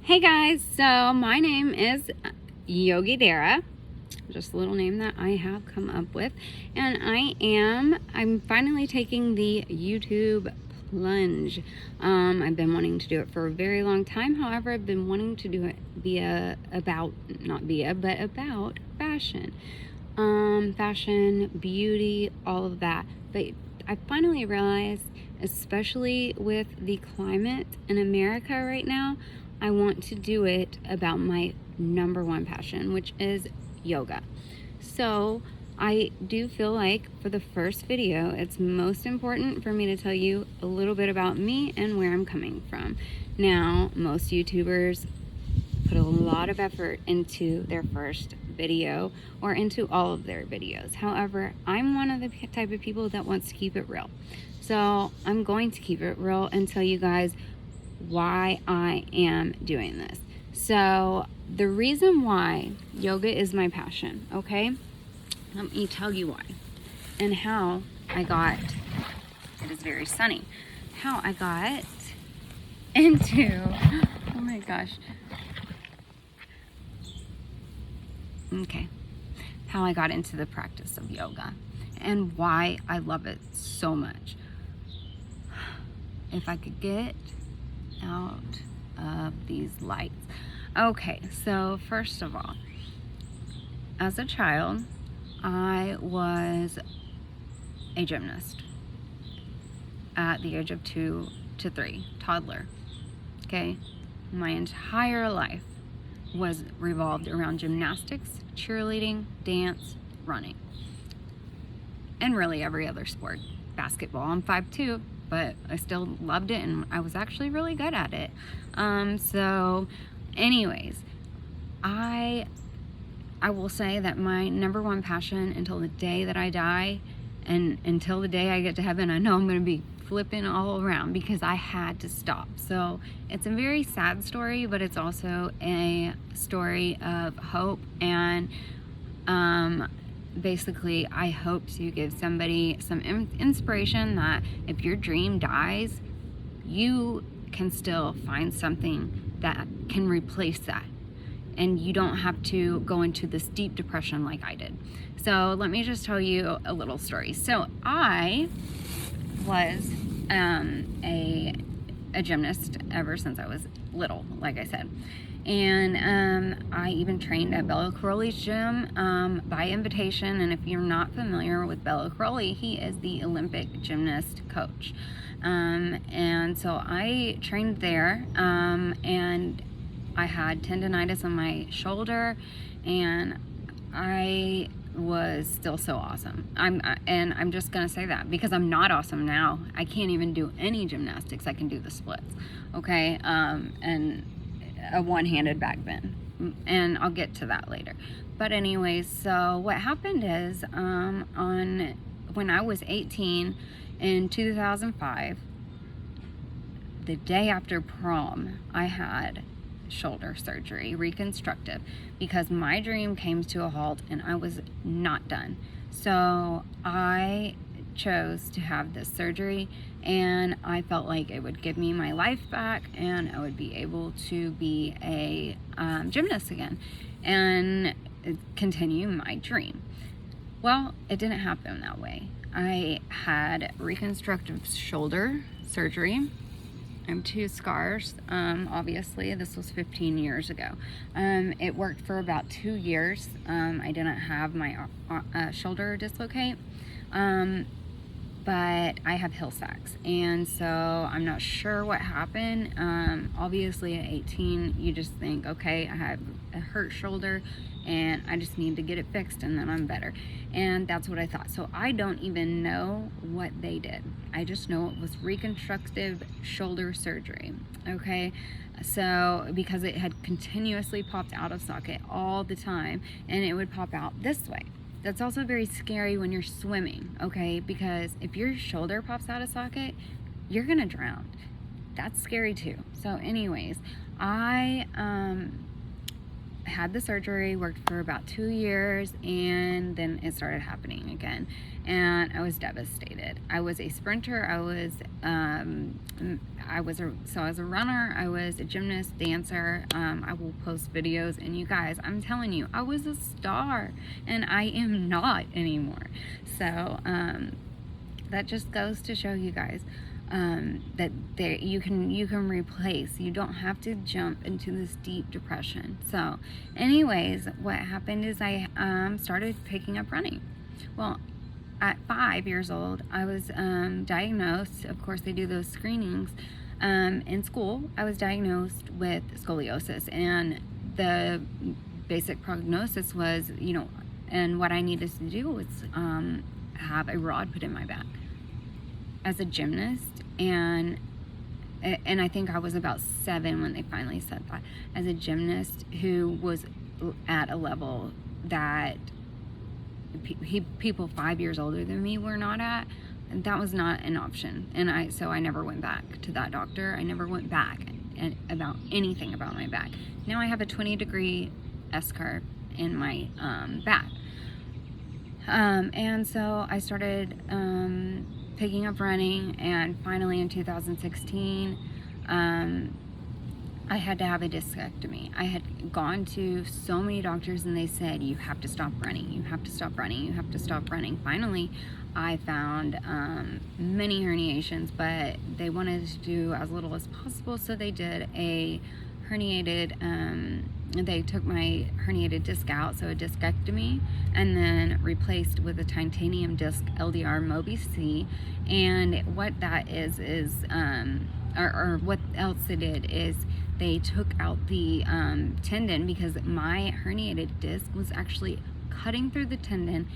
Hey guys, so my name is Yogi Dara, just a little name that I have come up with, and I'm finally taking the YouTube plunge. I've been wanting to do it for a very long time. However, I've been wanting to do it about fashion. Fashion, beauty, all of that. But I finally realized, especially with the climate in America right now, I want to do it about my number one passion, which is yoga. So I do feel like for the first video, it's most important for me to tell you a little bit about me and where I'm coming from. Now, most YouTubers put a lot of effort into their first video or into all of their videos. However, I'm one of the type of people that wants to keep it real. So I'm going to keep it real and tell you guys why I am doing this. So the reason why yoga is my passion, okay? Let me tell you why and how I got, it is very sunny, how I got into, oh my gosh. Okay, how I got into the practice of yoga and why I love it so much. If I could get out of these lights. Okay, so first of all, as a child, I was a gymnast at the age of 2 to 3, toddler. Okay, my entire life was revolved around gymnastics, cheerleading, dance, running, and really every other sport. Basketball, I'm 5'2", but I still loved it, and I was actually really good at it. So anyways, I will say that my number one passion until the day that I die, and until the day I get to heaven, I know I'm going to be flipping all around because I had to stop. So it's a very sad story, but it's also a story of hope, and basically I hope to give somebody some inspiration that if your dream dies, you can still find something that can replace that, and you don't have to go into this deep depression like I did. So let me just tell you a little story. So I was a gymnast ever since I was little, like I said. And I even trained at Bello Crowley's gym by invitation. And if you're not familiar with Bello Crowley, he is the Olympic gymnast coach. And so I trained there, and I had tendonitis on my shoulder, and I was still so awesome. I'm just gonna say that because I'm not awesome now. I can't even do any gymnastics. I can do the splits, okay, and a one-handed back bend, and I'll get to that later. But anyways, so what happened is when I was 18 in 2005, the day after prom, I had shoulder surgery, reconstructive, because my dream came to a halt and I was not done. So I chose to have this surgery, and I felt like it would give me my life back and I would be able to be a gymnast again and continue my dream. Well, it didn't happen that way. I had reconstructive shoulder surgery. I have 2 scars. Obviously, this was 15 years ago. It worked for about 2 years. I didn't have my shoulder dislocate, but I have heel sacks, and so I'm not sure what happened. Obviously, at 18, you just think, okay, I have a hurt shoulder, and I just need to get it fixed, and then I'm better. And that's what I thought. So I don't even know what they did. I just know it was reconstructive shoulder surgery, okay? So because it had continuously popped out of socket all the time, and it would pop out this way. That's also very scary when you're swimming, okay? Because if your shoulder pops out of socket, you're gonna drown. That's scary too. So anyways, I had the surgery, worked for about 2 years, and then it started happening again. And I was devastated. I was a sprinter. I was a runner. I was a gymnast, dancer. I will post videos, and you guys, I'm telling you, I was a star, and I am not anymore. So that just goes to show you guys that you can replace. You don't have to jump into this deep depression. So anyways, what happened is I started picking up running. Well, at 5 years old, I was diagnosed. Of course, they do those screenings in school. I was diagnosed with scoliosis, and the basic prognosis was, and what I needed to do was have a rod put in my back. As a gymnast, and I think I was about 7 when they finally said that. As a gymnast who was at a level that people 5 years older than me were not at, and that was not an option. And so I never went back to that doctor. I never went back about anything about my back. Now I have a 20-degree S-curve in my back. And so I started picking up running, and finally in 2016 I had to have a discectomy. I had gone to so many doctors, and they said, you have to stop running, you have to stop running, you have to stop running. Finally I found many herniations, but they wanted to do as little as possible, so they did a herniated they took my herniated disc out, so a discectomy, and then replaced with a titanium disc LDR Mobi C. And what that is or what else they did is they took out the tendon, because my herniated disc was actually cutting through the tendon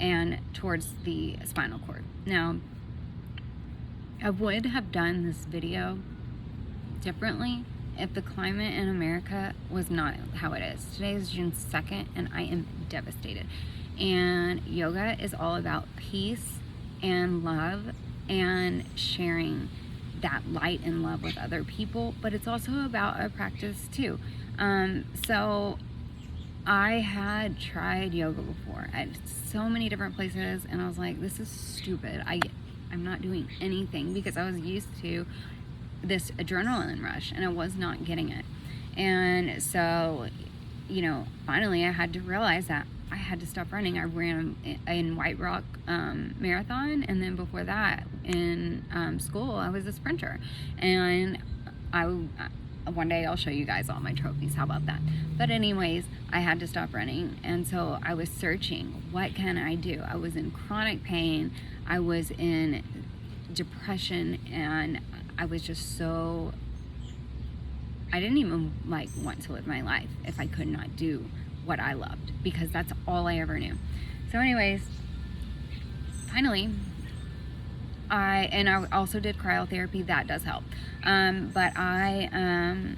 and towards the spinal cord. Now, I would have done this video differently if the climate in America was not how it is. Today is June 2nd, and I am devastated. And yoga is all about peace and love and sharing that light and love with other people, but it's also about a practice too. So I had tried yoga before at so many different places, and I was like, this is stupid. I'm not doing anything, because I was used to this adrenaline rush, and I was not getting it. And so, finally I had to realize that I had to stop running. I ran in White Rock marathon, and then before that in school I was a sprinter. And one day I'll show you guys all my trophies. How about that? But anyways, I had to stop running, and so I was searching, what can I do? I was in chronic pain, I was in depression, and I was just so, I didn't even want to live my life if I could not do what I loved, because that's all I ever knew. So anyways, finally, I also did cryotherapy. That does help. But I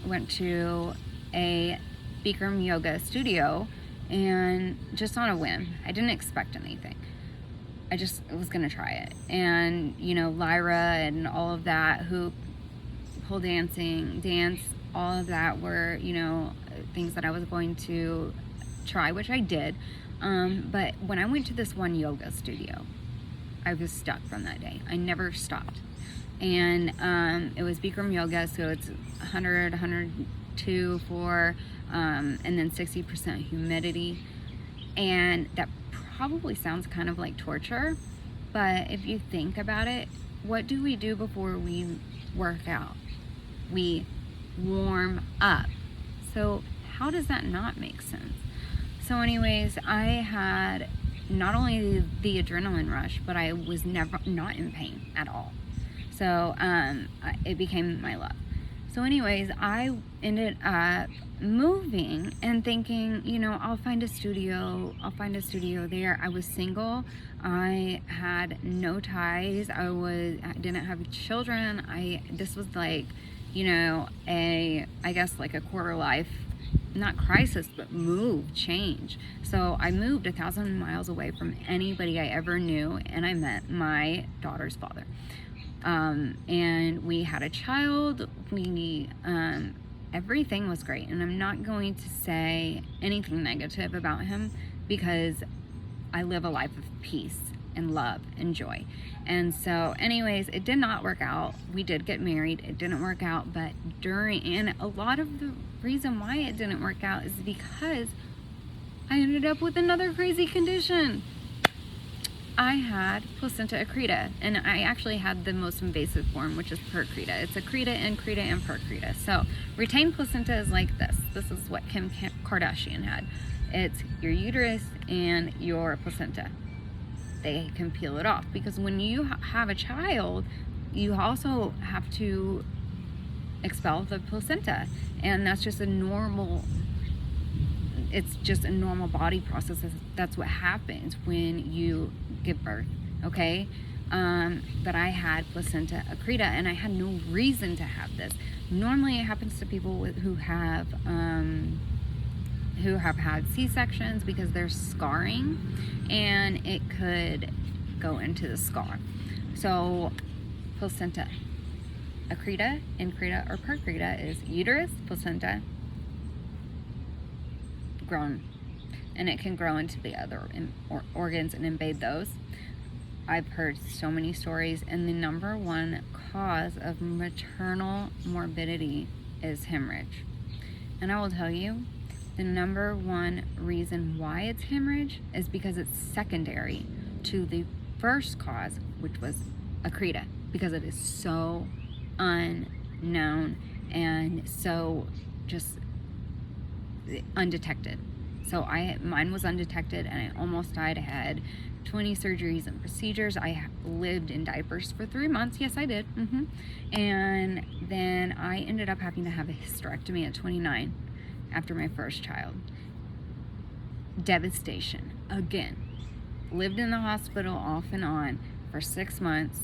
went to a Bikram yoga studio, and just on a whim, I didn't expect anything. I just was gonna try it. And Lyra and all of that, hoop, pole dancing, dance, all of that were things that I was going to try, which I did. But when I went to this one yoga studio, I was stuck from that day. I never stopped. And it was Bikram yoga, so it's 100, 102 for and then 60% humidity. And that probably sounds kind of like torture, but if you think about it, what do we do before we work out? We warm up. So how does that not make sense? So anyways, I had not only the adrenaline rush, but I was never not in pain at all. So it became my love. So anyways, I ended up moving and thinking, I'll find a studio there. I was single. I had no ties. I didn't have children. This was like, I guess like a quarter life, not crisis, but change. So I moved 1,000 miles away from anybody I ever knew, and I met my daughter's father. And we had a child. We everything was great. And I'm not going to say anything negative about him, because I live a life of peace and love and joy. And so anyways, it did not work out. We did get married. It didn't work out, but and a lot of the reason why it didn't work out is because I ended up with another crazy condition. I had placenta accreta, and I actually had the most invasive form, which is percreta. It's accreta, increta, and percreta. So retained placenta is like this. This is what Kim Kardashian had. It's your uterus and your placenta. They can peel it off, because when you have a child, you also have to expel the placenta, and that's just it's just a normal body process. That's what happens when you give birth, okay? But I had placenta accreta, and I had no reason to have this. Normally it happens to people who have had C-sections, because there's scarring and it could go into the scar. So placenta accreta, increta, or percreta is uterus, placenta, grown, and it can grow into the other organs and invade those. I've heard so many stories, and the number one cause of maternal morbidity is hemorrhage. And I will tell you, the number one reason why it's hemorrhage is because it's secondary to the first cause, which was accreta, because it is so unknown and so just undetected. So mine was undetected, and I almost died. I had 20 surgeries and procedures. I lived in diapers for 3 months. Yes, I did. And then I ended up having to have a hysterectomy at 29 after my first child. Devastation. Again, lived in the hospital off and on for 6 months,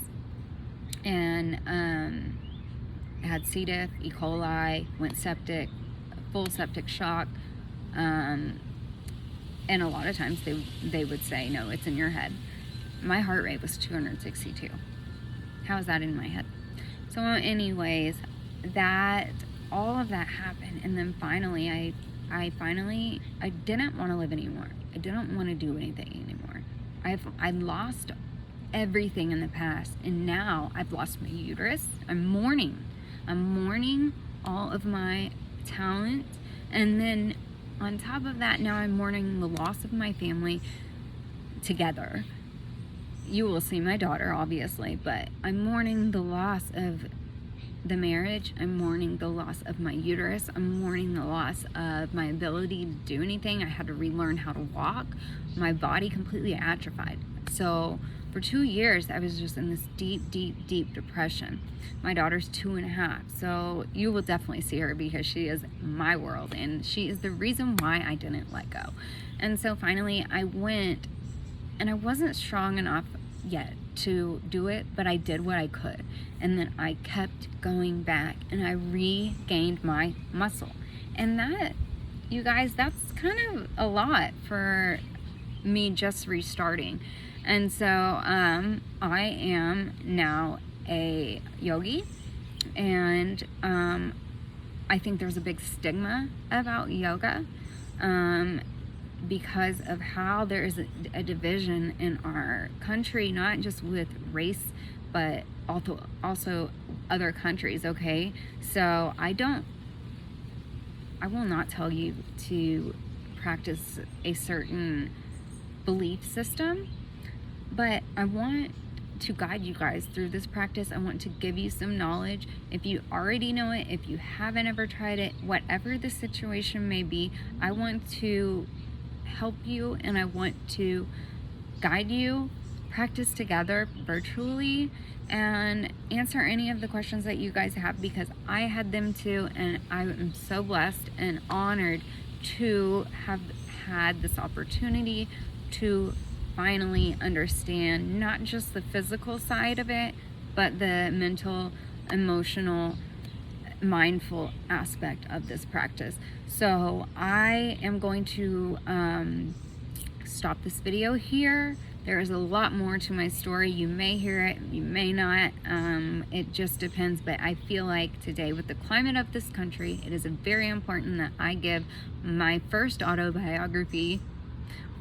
and had C. diff, E. coli, went septic, full septic shock, and a lot of times they would say, no, it's in your head. My heart rate was 262. How is that in my head? So anyways, all of that happened, and then finally I didn't want to live anymore. I didn't want to do anything anymore. I lost everything in the past, and now I've lost my uterus. I'm mourning all of my talent, and then on top of that, now I'm mourning the loss of my family together. You will see my daughter, obviously, but I'm mourning the loss of the marriage. I'm mourning the loss of my uterus. I'm mourning the loss of my ability to do anything. I had to relearn how to walk. My body completely atrophied. So for 2 years, I was just in this deep, deep, deep depression. My daughter's 2.5, so you will definitely see her, because she is my world, and she is the reason why I didn't let go. And so finally I went, and I wasn't strong enough yet to do it, but I did what I could. And then I kept going back, and I regained my muscle. And that, you guys, that's kind of a lot for me just restarting. And so I am now a yogi, and I think there's a big stigma about yoga because of how there is a division in our country, not just with race, but also other countries, okay? So I will not tell you to practice a certain belief system, but I want to guide you guys through this practice. I want to give you some knowledge. If you already know it, if you haven't ever tried it, whatever the situation may be, I want to help you, and I want to guide you, practice together virtually, and answer any of the questions that you guys have, because I had them too, and I am so blessed and honored to have had this opportunity to finally understand not just the physical side of it, but the mental, emotional, mindful aspect of this practice. So I am going to stop this video here. There is a lot more to my story. You may hear it, you may not. It just depends. But I feel like today, with the climate of this country, it is very important that I give my first autobiography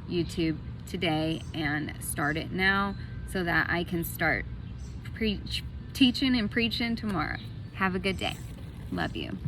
YouTube today and start it now so that I can start teaching and preaching tomorrow. Have a good day. Love you.